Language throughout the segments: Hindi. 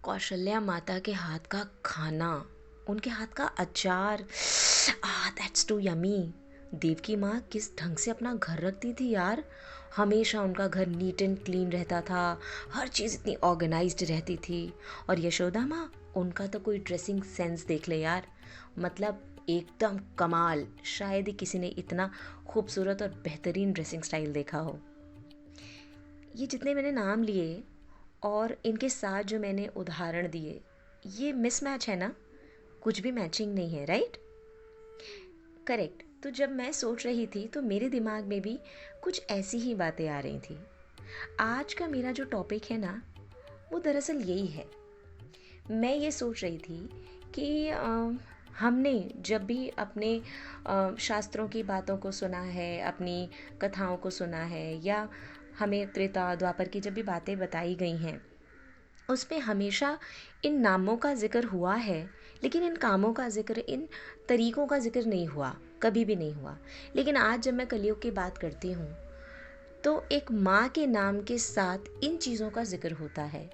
कौशल्या माता के हाथ का खाना, उनके हाथ का अचार, दैट्स टू यमी। देवकी माँ किस ढंग से अपना घर रखती थी यार। हमेशा उनका घर नीट एंड क्लीन रहता था, हर चीज़ इतनी ऑर्गेनाइज्ड रहती थी। और यशोदा माँ, उनका तो कोई ड्रेसिंग सेंस देख ले यार, मतलब एकदम कमाल। शायद ही किसी ने इतना खूबसूरत और बेहतरीन ड्रेसिंग स्टाइल देखा हो। ये जितने मैंने नाम लिए और इनके साथ जो मैंने उदाहरण दिए, ये मिसमैच है ना, कुछ भी मैचिंग नहीं है, राइट? करेक्ट। तो जब मैं सोच रही थी तो मेरे दिमाग में भी कुछ ऐसी ही बातें आ रही थी। आज का मेरा जो टॉपिक है ना, वो दरअसल यही है। मैं ये सोच रही थी कि हमने जब भी अपने शास्त्रों की बातों को सुना है, अपनी कथाओं को सुना है, या हमें त्रेता द्वापर की जब भी बातें बताई गई हैं, उसमें हमेशा इन नामों का ज़िक्र हुआ है, लेकिन इन कामों का ज़िक्र, इन तरीक़ों का ज़िक्र नहीं हुआ, कभी भी नहीं हुआ। लेकिन आज जब मैं कलयुग की बात करती हूँ तो एक माँ के नाम के साथ इन चीज़ों का ज़िक्र होता है।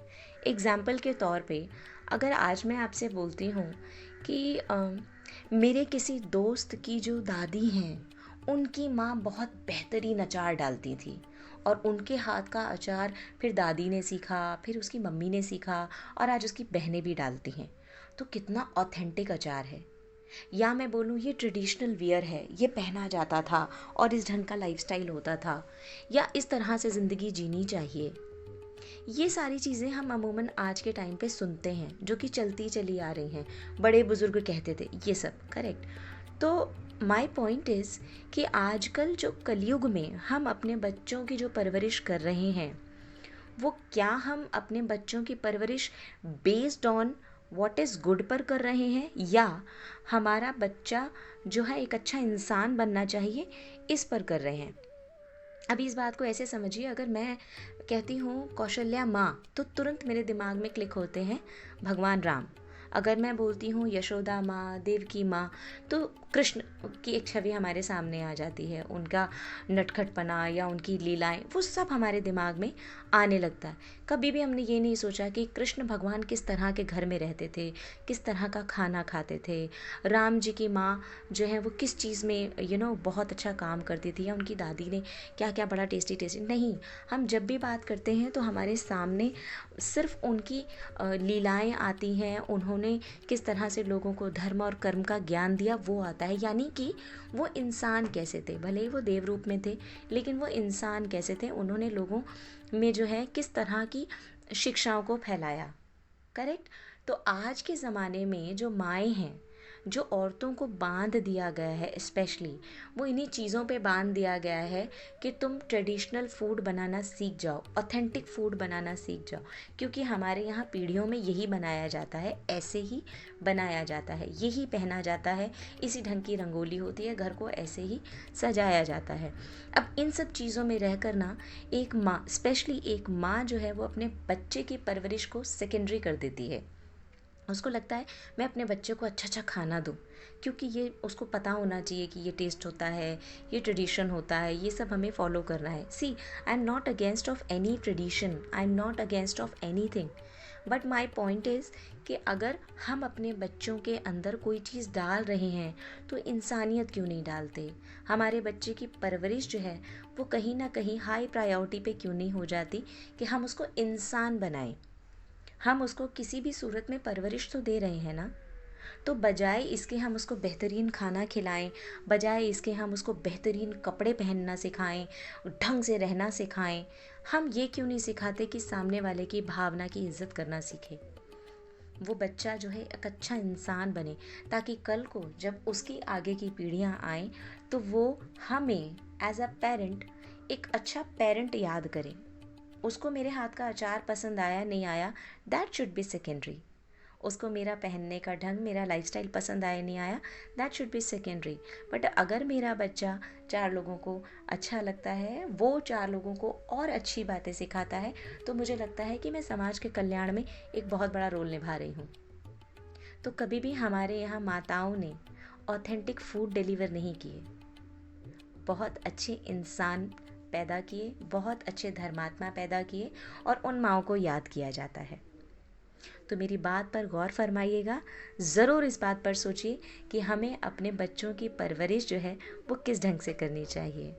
एग्ज़ाम्पल के तौर पे अगर आज मैं आपसे बोलती हूँ कि मेरे किसी दोस्त की जो दादी हैं, उनकी माँ बहुत बेहतरीन अचार डालती थी, और उनके हाथ का अचार फिर दादी ने सीखा, फिर उसकी मम्मी ने सीखा, और आज उसकी बहनें भी डालती हैं। तो कितना ऑथेंटिक अचार है। या मैं बोलूँ ये ट्रेडिशनल वियर है, ये पहना जाता था और इस ढंग का लाइफस्टाइल होता था, या इस तरह से ज़िंदगी जीनी चाहिए। ये सारी चीज़ें हम अमूमन आज के टाइम पे सुनते हैं, जो कि चलती चली आ रही हैं। बड़े बुजुर्ग कहते थे ये सब, करेक्ट। तो माय पॉइंट इज़ कि आजकल जो कलयुग में हम अपने बच्चों की जो परवरिश कर रहे हैं, वो क्या हम अपने बच्चों की परवरिश based on what is good पर कर रहे हैं, या हमारा बच्चा जो है एक अच्छा इंसान बनना चाहिए इस पर कर रहे हैं। अभी इस बात को ऐसे समझिए, अगर मैं कहती हूँ कौशल्या माँ, तो तुरंत मेरे दिमाग में क्लिक होते हैं भगवान राम। अगर मैं बोलती हूँ यशोदा माँ, देवकी माँ, तो कृष्ण की एक छवि हमारे सामने आ जाती है। उनका नटखटपना या उनकी लीलाएं, वो सब हमारे दिमाग में आने लगता है। कभी भी हमने ये नहीं सोचा कि कृष्ण भगवान किस तरह के घर में रहते थे, किस तरह का खाना खाते थे। राम जी की माँ जो है वो किस चीज़ में बहुत अच्छा काम करती थी, या उनकी दादी ने क्या क्या बड़ा टेस्टी टेस्टी। नहीं, हम जब भी बात करते हैं तो हमारे सामने सिर्फ उनकी लीलाएं आती हैं, उन्होंने किस तरह से लोगों को धर्म और कर्म का ज्ञान दिया वो आता है। यानी कि वो इंसान कैसे थे, भले ही वो देव रूप में थे, लेकिन वो इंसान कैसे थे, उन्होंने लोगों में जो है किस तरह की शिक्षाओं को फैलाया। करेक्ट। तो आज के ज़माने में जो माएँ हैं, जो औरतों को बांध दिया गया है, स्पेशली वो इन्हीं चीज़ों पे बांध दिया गया है कि तुम ट्रेडिशनल फूड बनाना सीख जाओ, ऑथेंटिक फूड बनाना सीख जाओ। क्योंकि हमारे यहाँ पीढ़ियों में यही बनाया जाता है, ऐसे ही बनाया जाता है, यही पहना जाता है, इसी ढंग की रंगोली होती है, घर को ऐसे ही सजाया जाता है। अब इन सब चीज़ों में रहकर ना, एक माँ, स्पेशली एक माँ जो है वो अपने बच्चे की परवरिश को सेकेंडरी कर देती है। उसको लगता है मैं अपने बच्चे को अच्छा अच्छा खाना दूँ, क्योंकि ये उसको पता होना चाहिए कि ये टेस्ट होता है, ये ट्रेडिशन होता है, ये सब हमें फॉलो करना है। See, I am not against of any tradition, I am not against of any thing, but my point is कि अगर हम अपने बच्चों के अंदर कोई चीज़ डाल रहे हैं तो इंसानियत क्यों नहीं डालते। हमारे बच्चे की परवरिश जो है वो कहीं ना कहीं हाई प्रायोरिटी पे क्यों नहीं हो जाती कि हम उसको इंसान बनाएं। हम उसको किसी भी सूरत में परवरिश तो दे रहे हैं ना, तो बजाय इसके हम उसको बेहतरीन खाना खिलाएं, बजाय इसके हम उसको बेहतरीन कपड़े पहनना सिखाएं, ढंग से रहना सिखाएं, हम ये क्यों नहीं सिखाते कि सामने वाले की भावना की इज्जत करना सीखे। वो बच्चा जो है एक अच्छा इंसान बने, ताकि कल को जब उसकी आगे की पीढ़ियां आएं तो वो हमें एज अ पेरेंट एक अच्छा पेरेंट याद करें। उसको मेरे हाथ का अचार पसंद आया नहीं आया, दैट शुड बी सेकेंडरी। उसको मेरा पहनने का ढंग, मेरा लाइफस्टाइल पसंद आया नहीं आया, that should be secondary. But अगर मेरा बच्चा चार लोगों को अच्छा लगता है, वो चार लोगों को और अच्छी बातें सिखाता है, तो मुझे लगता है कि मैं समाज के कल्याण में एक बहुत बड़ा रोल निभा रही हूँ। तो कभी भी हमारे यहाँ माताओं ने ऑथेंटिक फूड डिलीवर नहीं किए, बहुत अच्छे इंसान पैदा किए, बहुत अच्छे धर्मात्मा पैदा किए, और उन माँओं को याद किया जाता है। तो मेरी बात पर गौर फरमाइएगा, ज़रूर इस बात पर सोचिए कि हमें अपने बच्चों की परवरिश जो है वो किस ढंग से करनी चाहिए।